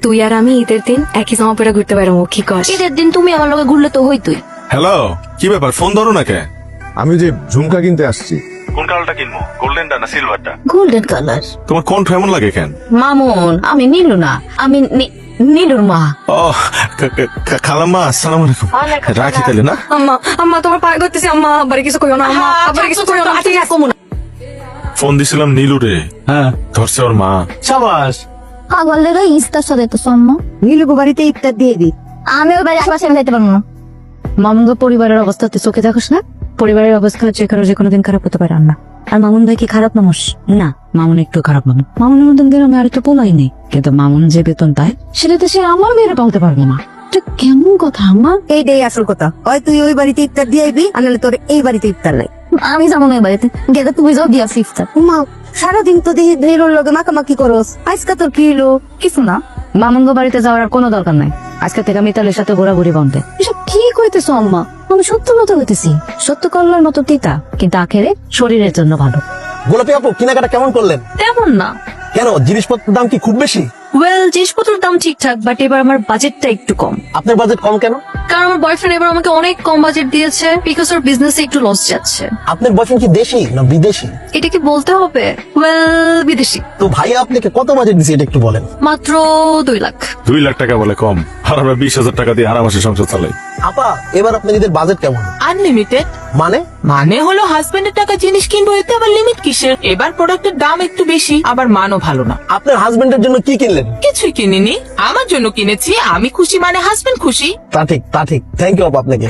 তুই আর আমি ঈদের দিন একই জামা পরে ঘুরতে পারবো, কি কর? ঈদের দিন তুমি আমার লগে ঘুরলে তো হইতই। হ্যালো, কি ব্যাপার? ফোন ধরো না কে? আমি যে ঝুমকা কিনতে আসছি। কোন কালারটা কিনবো, গোল্ডেনটা না সিলভারটা? Golden colour. তোমার কণ্ঠ এমন লাগে কেন? মামুন, আমি নীলু না, আমি নীলুর মা। ও খালাম্মা, আসসালামু আলাইকুম। রাখি তাহলে না? আম্মা আম্মা তোমার পায়ে ধরতেছি আম্মা, আবার কিছু কইও না আম্মা, আবার কিছু কইও না। ঠিক আছে ফোন দিছিলাম নীলু রে, হ্যাঁ ধরছে ওর মা। সাবাস। পাগলেরা ইস্তার সাথে তো সম্ম। নীলুকে বাড়িতে ইফতার দিয়ে দি। আমি ওই বাড়ি আশেপাশে যাইতে পারবো না। মামুন পরিবারের অবস্থা তুই চোখে দেখোস না? পরিবারের অবস্থা হচ্ছে কারো যে কোনো দিন খারাপ হতে পারে না। আর মামুন ভাই কি খারাপ মানুষ? না, মামুন একটু খারাপ মানুষ। মামুনের মতন গ্রামে আর একটু পোলাই নেই, কিন্তু মামুন যে বেতন পায় সেটা তো সে আমার মেয়েরা পালতে পারবে না। এটা কেমন কথা আম্মা? এইটাই আসল কথা। হয় তুই ওই বাড়িতে ইফতার দিয়ে আইবি, আর নাহলে তোর এই বাড়িতে ইফতার নাই। আমি যাবো না এই বাড়িতে, গেলে তুমি যাও দিয়া ইফতার। মা সারাদিন তো দেখি নীলুর লগে মাখামাখি করস, আজকে তোর কি হলো? কিছু না, মামুন বাড়িতে যাওয়ার আর কোনো দরকার নাই। আজকে থেকে মিতালের সাথে ঘোরাঘুরি বন্ধে। এসব কি কইতেছো আম্মা? আমি সত্য মতো হইতেছি। সত্য করলার মতো তিতা, কিন্তু আখেরে শরীরের জন্য ভালো। গোলাপি আপু, কেনাকাটা কেমন করলেন? তেমন না। কেন, জিনিসপত্রের দাম কি খুব বেশি? ওয়েল, জিনিসপত্রের দাম ঠিকঠাক, বাট এবার আমার বাজেটটা একটু কম। আপনার বাজেট কম কেন? কারণ আমার বয়ফ্রেন্ড এবার আমাকে অনেক কম বাজেট দিয়েছে, বিকজ ওর বিজনেসে একটু লস যাচ্ছে। আপনার বয়ফ্রেন্ড কি দেশি না বিদেশি? এটা কি বলতে হবে? ওয়েল, বিদেশি। তো ভাইয়া আপনাকে কত বাজেট দিছে এটা একটু বলেন। মাত্র 2 লাখ। 2 লাখ টাকা বলে কম? আর আমরা 20,000 টাকা দিয়ে আরামসে সংসার চালাই। আপা, এবার আপনার ঈদের বাজেট কেমন? আনলিমিটেড মানে? মানে হলো হাজবেন্ডের টাকা জিনিস কিনবো, এতে আবার লিমিট কিসের? এবার প্রোডাক্টের দাম একটু বেশি, আবার মানও ভালো না। আপনার হাজবেন্ডের জন্য কি কিনলেন? কিছুই কিনিনি, আমার জন্য কিনেছি। আমি খুশি মানে হাজবেন্ড খুশি। তা ঠিক, তা ঠিক। থ্যাংক ইউ আপা আপনাকে।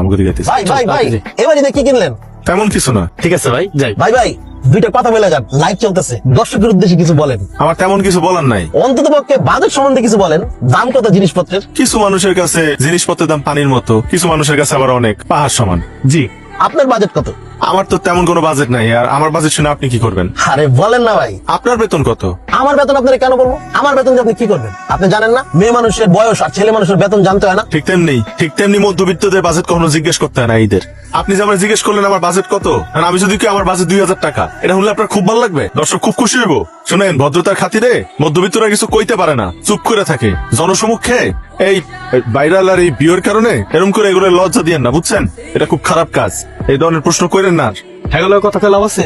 আমাকে দিয়ে দিতেছে। ভাই ভাই ভাই, এবার ঈদে কি কিনলেন? তেমন কিছু না। ঠিক আছে ভাই, যাই। ভাই ভাই, দুইটা কথা বলে যান, লাইভ চলতেছে। দর্শকের উদ্দেশ্যে কিছু বলেন। আমার তেমন কিছু বলার নাই। অন্তত পক্ষে বাজেট সম্বন্ধে কিছু বলেন। দাম কত জিনিসপত্রের? কিছু মানুষের কাছে জিনিসপত্রের দাম পানির মতো, কিছু মানুষের কাছে আবার অনেক পাহাড় সমান। জি, আপনার বাজেট কত? আমার তো তেমন কোনো বাজেট নাই। আর আমার বাজেট শুনে আপনি কি করবেন? আরে বলেন না ভাই। আপনার বেতন কত? আমার বেতন আপনারা কেন বলবো? আমার বেতন দিয়ে আপনি কি করবেন? আপনি জানেন না মেয়ে মানুষের বয়স আর ছেলে মানুষের বেতন জানতে হয় না? ঠিক তেমনি মধ্যবিত্তদের বাজেট কখনো জিজ্ঞেস করতে হয় না ঈদের। আপনি যে আমার জিজ্ঞেস করলেন আমার বাজেট কত, আর আমি যদি কি আমার বাজেট 2,000 টাকা, এটা হলে আপনার খুব ভালো লাগবে? দর্শক খুব খুশি হইব। শুনেন, ভদ্রতার খাতিরে মধ্যবিত্তরা কিছু কইতে পারে না, চুপ করে থাকে। জনসমক্ষে এই ভাইরাল আর এই বিয়ের কারণে এরকম করে এগুলো লজ্জা দিয়েন না, বুঝছেন? এটা খুব খারাপ কাজ। এই ধরনের প্রশ্ন করেন না। হ্যাঁ, কথা লাভ আছে।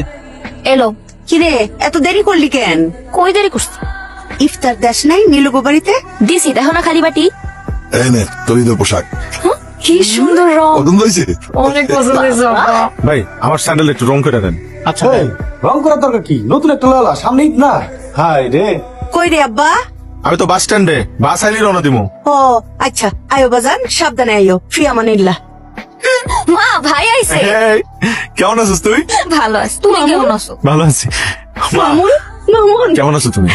এলো। কিরে এত দেরি করলি কেন? কই দেরি করছি? ইফতার দেশ নাই নীলুকে বাড়িতে? দিছি, দেখো না খালি বাটি। এই নে তোর ঈদের পোশাক। কি সুন্দর রং, পছন্দ হয়েছে? অনেক পছন্দ হয়েছে আম্মা। ভাই, আমার স্যান্ডেল একটু রং করে দেন। আচ্ছা রং করার দরকার কি? নতুন একটা লালা, সামনে ঈদ না? হাই রে, কই রে আব্বা? আমি তো বাস স্ট্যান্ডে, বাস আইলি রওনা দিমু। ও আচ্ছা, আয়ো বাজান, সাবধানে আইও। ফি আমানিল্লাহ। মা, ভাই আইছে। এই, কেমন আছিস তুই? ভালো আছি, তুমি কেমন আছো? ভালো আছি। মা, মামুন মামুন, কেমন আছো তুমি?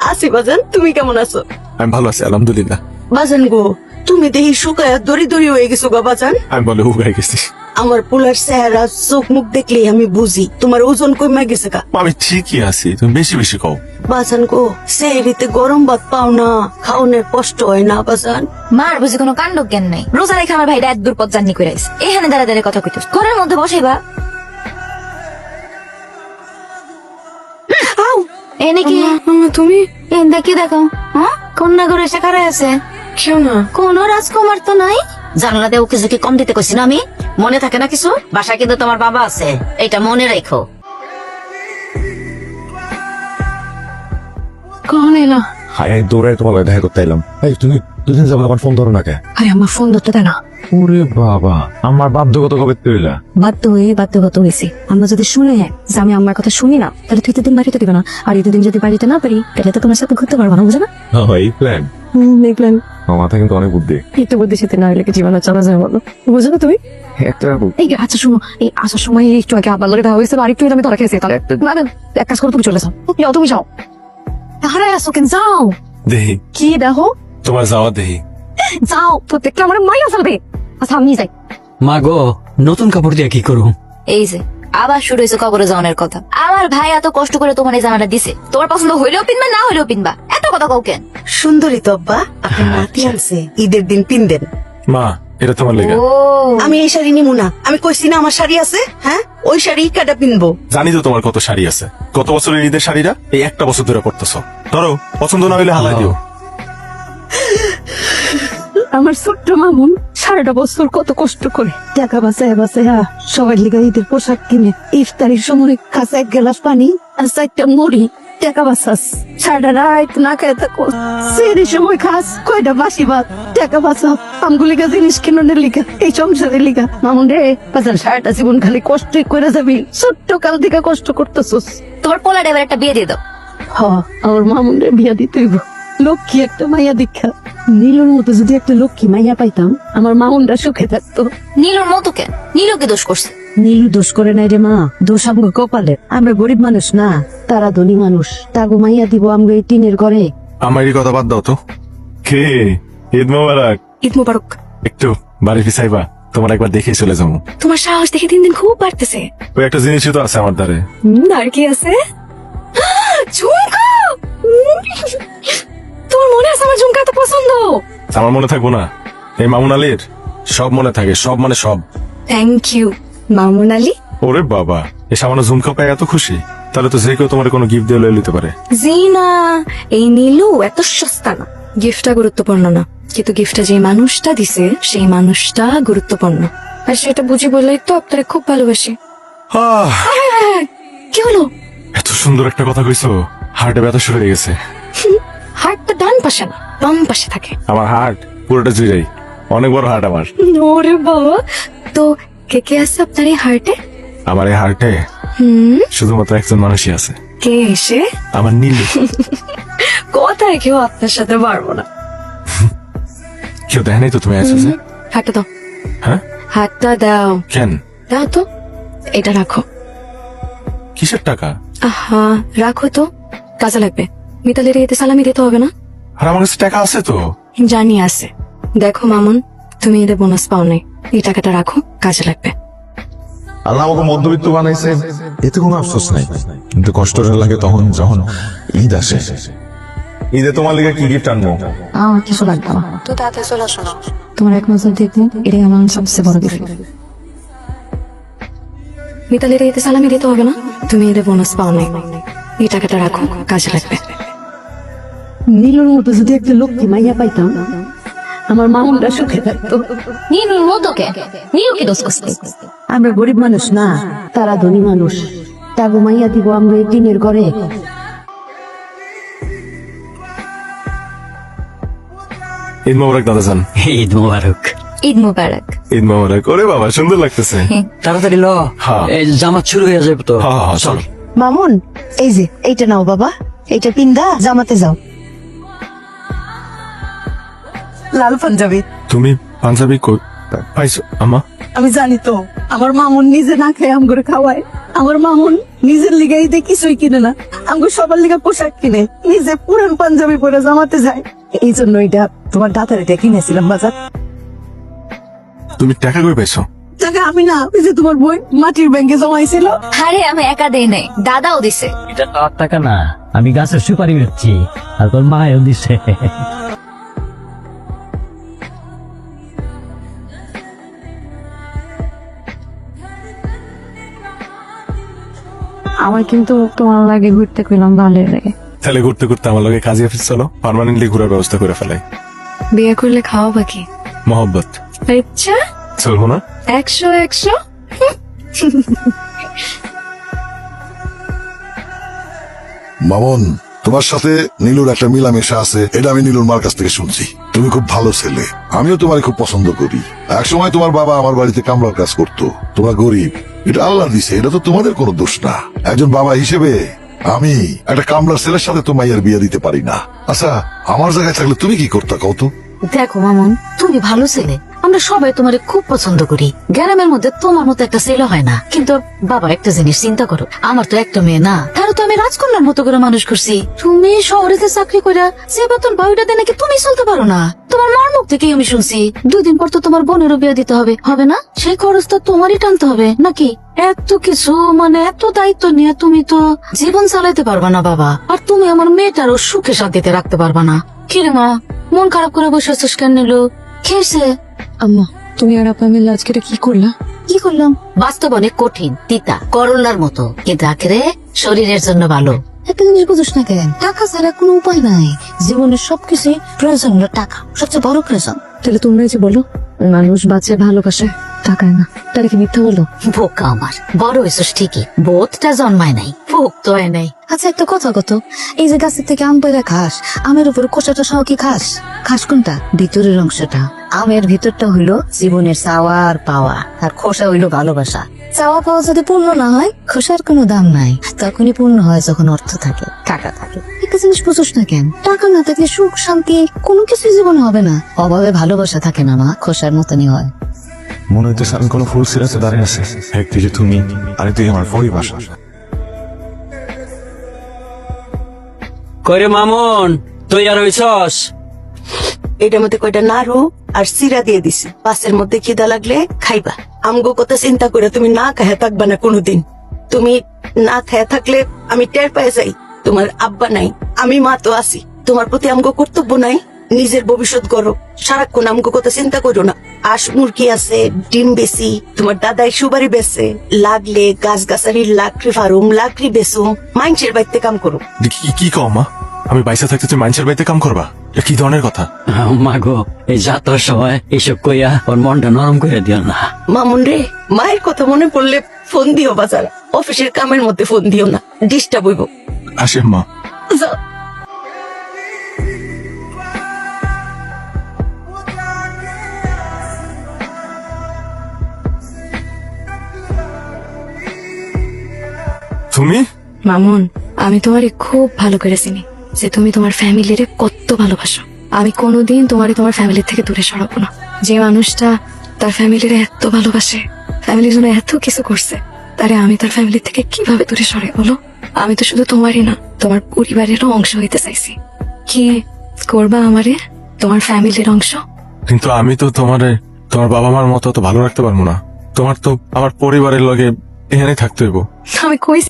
আছি বাজান, তুমি কেমন আছো? আমি ভালো আছি, আলহামদুলিল্লাহ। বাজান গো, তুমি দেখি শুকায় দড়ি দড়ি হয়ে গেছো গো বাজান। আমি বলে উগাই গেছি। আমার পোলার চেহারা চোখ মুখ দেখলেই আমি বুঝি তোমার ওজন কমে গেছে গা। আমি ঠিকই আছি, তুমি বেশি বেশি কও। বাজান গো, সেহরিতে গরম ভাত পাও না, খাওনের কষ্ট হয় না বাজান? মার বুঝি কোনো কাণ্ড জ্ঞান নাই। রোজা রেখে আমার ভাইটা এক দূর পথ জার্নি করে আইছে। এখানে দাঁড়া দাঁড়িয়ে কথা কইতেছ, ঘরের মধ্যে বসাইবা। এনে কি তুমি দেখি দেখো, হ্যাঁ কন্যা ঘরে এসে খারাপ আছে। কেউ না। কোন রাজকুমার তো নাই। জানলাতে ওকে কিছু কম দিতে কইছি না আমি? মনে থাকে না কিছু? বাসায় কিন্তু তোমার বাবা আছে, এটা মনে রেখো। কখন এলো? হাই দৌড়ায় তোমার দেখা করতে এলাম। এই তুমি দুদিন যাবো আমার ফোন ধরো না কে? আরে আমার ফোন ধরতে দেয় না। ওরে বাবা, আমার বাধ্যগত কবে তৈলা? বাধ্যগত হয়েছে। আমরা যদি শুনে যে আমি আমার কথা শুনি না, তাহলে তুই দিন বাড়িতে দিবে না। আর ঈদের দিন যদি বাড়িতে না পারি, তাহলে তো তোমার সাথে ঘুরতে পারবো না, বুঝো না? এই প্ল্যান দেখলেন, আমার মাথা কিন্তু অনেক বুদ্ধি। একটু বুদ্ধি সাথে না হলে কি জীবনে চলা যায় বলো? বুঝো না তুমি? একটা এই আচ্ছা শোনো, এই আসার সময় একটু আগে আবার লগে দেখা হয়েছিল, আর একটু আমি ধরা খেয়েছি। তাহলে না না, এক কাজ করো, তুমি চলে যাও। যাও, তুমি যাও। হারাই আসো কেন? যাও। দেহি কি দেখো? তোমার যাওয়া দেহি। যাও, তো দেখলে আমার মাইয়া ফেলবে। আচ্ছা আমি যাই। মা গো, নতুন কাপড় দিয়ে কি করুম? এই যে আবার শুরু হয়েছে কবরে যাওয়ার কথা। আমার ভাই এত কষ্ট করে তোমার এই জামাটা দিছে, তোমার পছন্দ হইলেও পিনবা, না হইলেও পিনবা। এত কথা কও কেন? সুন্দরী তো আব্বা, আপনার নাতি আনছে, ঈদের দিন পিনদেন। মা, এটা তোমার লেগা। ও আমি এই শাড়ি নিমু না। আমি কইছি না আমার শাড়ি আছে, হ্যাঁ ওই শাড়ি কাটা পিনবো। জানি তো তোমার কত শাড়ি আছে। গত বছরের ঈদের শাড়িরা এই একটা বছর ধরে পড়তেছ। ধরো, পছন্দ না হইলে হালাই দিও। আমার ছোট্ট মামুন সারাটা বছর কত কষ্ট করে টাকা বাঁচায় বাঁচায় সবাই লিগা ঈদের পোশাক কিনে ইফতারির সময় কাছে 1 গ্লাস পানি আর 4টা মুড়ি টাকা বাঁচাস সারাটা রাত না খেয়ে থাকো সেই সময় খাস কয়টা বাসি ভাত টাকা বাঁচা আমগুলিকা জিনিস কিনোনের লিগা এই সংসারের লিগা মামুন রে বাজার সারাটা জীবন খালি কষ্টই করে যাবি ছোট্ট কাল থেকে কষ্ট করতেছস। তোমার পোলার এবার একটা বিয়ে দিয়ে দাও। হ আমার মামুন রে বিয়া দিতে হইব লক্ষ্মী একটা মাইয়া দীক্ষা নীলুর মতো যদি একটা লক্ষ্মী মাইয়া পাইতাম আমার মামুনটা সুখে থাকতো। নীলুর মতো কেন? নীলুকে দোষ করছে? নীলু দোষ করে নাই রে মা, দোষ আমগো কপালে। আমরা গরিব মানুষ না, তারা ধনী মানুষ তাগো মাইয়া দিব আমরা এই টিনের ঘরে। আমার এই কথা বাদ দাও তো। কে ঈদ মোবারক। ঈদ মুবারক। একটু বাড়ি ফিসাইবা, তোমার একবার দেখে চলে যাবো। তোমার সাহস দেখে দিন দিন খুব বাড়তেছে। ওই একটা জিনিসই তো আছে আমার দ্বারে। আর কি আছে? ঝুমকা! তোমার মনে আছে আমার ঝুমকা এত পছন্দ? আমার মনে থাকবো না? এই মামুন আলীর সব মনে থাকে, সব মানে সব। Thank you Mamun Ali. ওরে বাবা, এই সামান্য ঝুমকা পায় এত খুশি? তাহলে তো যে কেউ তোমার কোনো গিফট দিয়ে লয়ে নিতে পারে। জি না, এই নীলু এত সস্তা না। গিফটটা গুরুত্বপূর্ণ না, কিন্তু গিফটটা যে মানুষটা দিছে সেই মানুষটা গুরুত্বপূর্ণ। আর সেটা বুঝি বললেই তো আপনারা খুব ভালোবাসি। আহ, কি হলো? এত সুন্দর একটা কথা কইছো, হার্টে ব্যথা শুরু হয়ে গেছে। হার্টটা ডান পাশে না বাম পাশে থাকে। আমার হার্ট পুরোটা জুড়াই, অনেক বড় হার্ট আমার। ওরে বাবা, তো কে কে আছে আপনার এই হার্টে? আমার এই হার্টে শুধুমাত্র একজন মানুষই আছে। কে এসে? আমার নীলু। কোথায় কেউ আপনার সাথে পারবো না। কেউ দেখে নাই তো তুমি আছো যে? হাতটা দাও। হ্যাঁ, হাতটা দাও। কেন? দাও তো, এটা রাখো। কিসের টাকা? আহা, রাখো তো, কাজে লাগবে। মিতালির এতে সালামি দিতে হবে না? আর আমার কাছে টাকা আছে তো। জানি আছে। দেখো মামুন, তুমি এদের বোনাস পাও নাই, এই টাকাটা রাখো, কাজে লাগবে। আল্লাহ আমাকে মধ্যবিত্ত বানাইছে, এতে কোনো আফসোস নাই, কিন্তু কষ্টটা লাগে তখন যখন ঈদ আসে। ঈদে তোমার লিগে কি গিফট আনবো? আমার কিছু লাগবে না। তো তাড়াতাড়ি চলে আসো না। তোমার এক নজর দেখবো, এটাই আমার সবচেয়ে বড় গিফট। মিতালির এতে সালামি দিতে হবে না, তুমি এদের বোনাস পাও নাই, এই টাকাটা রাখো, কাজে লাগবে। নীলুর মতো যদি একটা লক্ষ্মী মাইয়া পাইতাম আমার মামুনটা সুখে থাকতো। নীলুর মতো কেন? নীলুকে দোষ করছে? আমরা গরিব মানুষ না, তারা ধনী মানুষ তাগো মাইয়া দিব আমরা এই টিনের ঘরে। ঈদ মোবারক দাদা যান। ঈদ মুবারক। ঈদ মুবারক। ঈদ মোবারক। ওরে বাবা, সুন্দর লাগতেছে। তাড়াতাড়ি ল, হ্যাঁ। এই জামাত শুরু হয়ে যাবে তো। হ্যাঁ, হ্যাঁ, চল। মামুন এই যে এইটা নাও বাবা, এইটা পিন্দা জামাতে যাও। লাল পাঞ্জাবি। তুমি পাঞ্জাবি কই পাইছো আমা? আমি জানি তো, আমার মামুন নিজে না খেয়ে আমগরে খাওয়ায়। আমার মামুন নিজের লিগে ঈদে কিছুই কিনে না, আমগো সবার লিগে পোশাক কিনে, নিজে পুরান পাঞ্জাবি পরে জামাতে যায়। এই জন্য এটা তোমার দাদার এটা কিনেছিলাম বাজার। তুমি টাকা কই পাইছো? টাকা আমি না, ওই যে তোমার বই মাটির ব্যাংকে জমাইছিল। আরে আমি একা দেই নাই, দাদাও দিছে। এটা তো আর টাকা না, আমি গাছের সুপারি বেচছি, আর তোর মায়ও দিছে। আমার কিন্তু তোমার লাগে ঘুরতে কইলাম ভালো লাগে। তাহলে ঘুরতে ঘুরতে আমার লগে কাজী অফিস চলো, পার্মানেন্টলি ঘুরার ব্যবস্থা করে ফেলাই। বিয়ে করলে খাওয়া বাকি। মহব্বত আচ্ছা, চলবো না? 100 মামুন, তোমার সাথে নীলুর একটা মিলামেশা আছে, এটা আমি নীলুর মার কাছ থেকে শুনছি। তুমি খুব ভালো ছেলে, আমিও তোমার খুব পছন্দ করি। একসময় তোমার বাবা আমার বাড়িতে কামলার কাজ করতো। তোমরা গরিব, এটা আল্লাহ দিছে, এটা তো তোমাদের কোনো দোষ না। একজন বাবা হিসেবে আমি একটা কামলার ছেলের সাথে তো মাইয়ার বিয়ে দিতে পারি না। আচ্ছা, আমার জায়গায় থাকলে তুমি কি করতা কও তো? দেখো মামুন, তুমি ভালো ছেলে, আমরা সবাই তোমারে খুব পছন্দ করি। গ্রামের মধ্যে তোমার মতো একটা ছেলে হয় না। কিন্তু বাবা একটা জিনিস চিন্তা করো, আমার তো একটা মেয়ে না, তারও তো আমি রাজকন্যার মতো করে মানুষ করছি। তুমি শহরে যে চাকরি করে যে বেতন পাও, ওইটাতে নাকি তুমি চলতে পারো না। তোমার মার মুখ থেকেই আমি শুনছি 2 দিন পর তো তোমার বোনেরও বিয়ে দিতে হবে, হবে না? সেই খরচ তো তোমারই টানতে হবে নাকি? এত কিছু মানে এত দায়িত্ব নিয়ে তুমি তো জীবন চালাইতে পারবা না বাবা। আর তুমি আমার মেয়েটারও সুখে শান্তিতে রাখতে পারবা না। কিরে মা, মন খারাপ করে বসে আছিস কেন? নিলো খেয়েছে? আম্মা, তুমি আর আপা মিলে আজকে কি করলা? কি করলাম? বাস্তব অনেক কঠিন, তিতা, করলার মতো, কিন্তু আখেরে শরীরের জন্য ভালো। একটা জিনিস বুঝিস না কেন? টাকা ছাড়া কোনো উপায় নাই। জীবনের সবকিছু প্রয়োজন হলো টাকা, সবচেয়ে বড় প্রয়োজন। তাহলে তোমরাই যে বলো মানুষ বাঁচে ভালোবাসে টাকায় না, তাহলে কি মিথ্যা বলো? বোকা আমার, বড় হয়েছিস ঠিকই, বোধটা জন্মায় নাই, ভোগ তো হয় নাই। আচ্ছা একটা কথা কত, এই যে গাছের থেকে আম পেড়ে খাস, আমের উপর কোষাটা সহ কি খাস? খাস কোনটা? ভিতরের অংশটা। আমের ভিতরটা হইলো জীবনের চাওয়া আর পাওয়া, আর খোসা হইলো ভালোবাসা। চাওয়া পাওয়া যদি পূর্ণ না হয়, খোসার কোনো দাম নাই। তখনই পূর্ণ হয় যখন অর্থ থাকে, টাকা থাকে। একটা জিনিস বুঝোস না কেন? টাকা না থাকলে সুখ শান্তি কোনো কিছু জীবনে হবে না। অভাবে ভালোবাসা থাকে না মা, খোসার মতনই হয়। মনে হইতেছে আমি কোনো ফুল সিরাজে দাঁড়িয়ে আছি, একদিকে তুমি আর তুই আমার পরিবার। কইরে মামুন, তুই আর হইছস? এটার মধ্যে কয়টা নাড়ু আর সিরা দিয়ে দিছি, পাশের মধ্যে খিদা লাগলে খাইবা। আমগো কথা চিন্তা করে তুমি না খায়া থাকবা না কোনোদিন। তুমি না খায়া থাকলে আমি টের পায়ে যাই তোমার আব্বা নাই, আমি মা তো আছি। তোমার প্রতি আমগো কর্তব্য নাই? নিজের ভবিষ্যৎ করো, সারাক্ষণ আমগো কথা চিন্তা করো না। আস মুরগি আছে, ডিম বেশি, তোমার দাদাই সুবারি বেছে, লাগলে গাছ গাছালির লাকড়ি ফার্ম, লাকড়ি বেচুম, মাইনসের বাড়িতে কাম করো। কি কও মা? আমি বাইসা থাকতে তুই মানুষের বাড়িতে কাম করবা? এ কি ধরনের কথা? মাগো, এই যাত্রার সময় এইসব কইয়া ওর মনটা নরম করে দিও না। মামুন রে, মায়ের কথা মনে পড়লে ফোন দিও বাজার, অফিসের কামের মধ্যে ফোন দিও না, ডিস্টার্ব হইব। আসে মা। যাও। তুমি? মামুন, আমি তোমারে খুব ভালো করে চিনি যে তুমি তোমার ফ্যামিলিরে কত ভালোবাসো। আমি কোনোদিন তোমারে তোমার ফ্যামিলির থেকে দূরে সরাবো না। যে মানুষটা তার ফ্যামিলিরে এত ভালোবাসে, ফ্যামিলির জন্য এত কিছু করছে, তারে আমি তার ফ্যামিলি থেকে কিভাবে দূরে সরে বলো? আমি তো শুধু তোমারই না, তোমার পরিবারেরও অংশ হইতে চাইছি। কি করবা আমারে তোমার ফ্যামিলির অংশ? কিন্তু আমি তো তোমার বাবা মার মতো তো ভালো রাখতে পারবো না। তোমার তো আমার পরিবারের লগে এখানে থাকতে হইব। আমি কইছি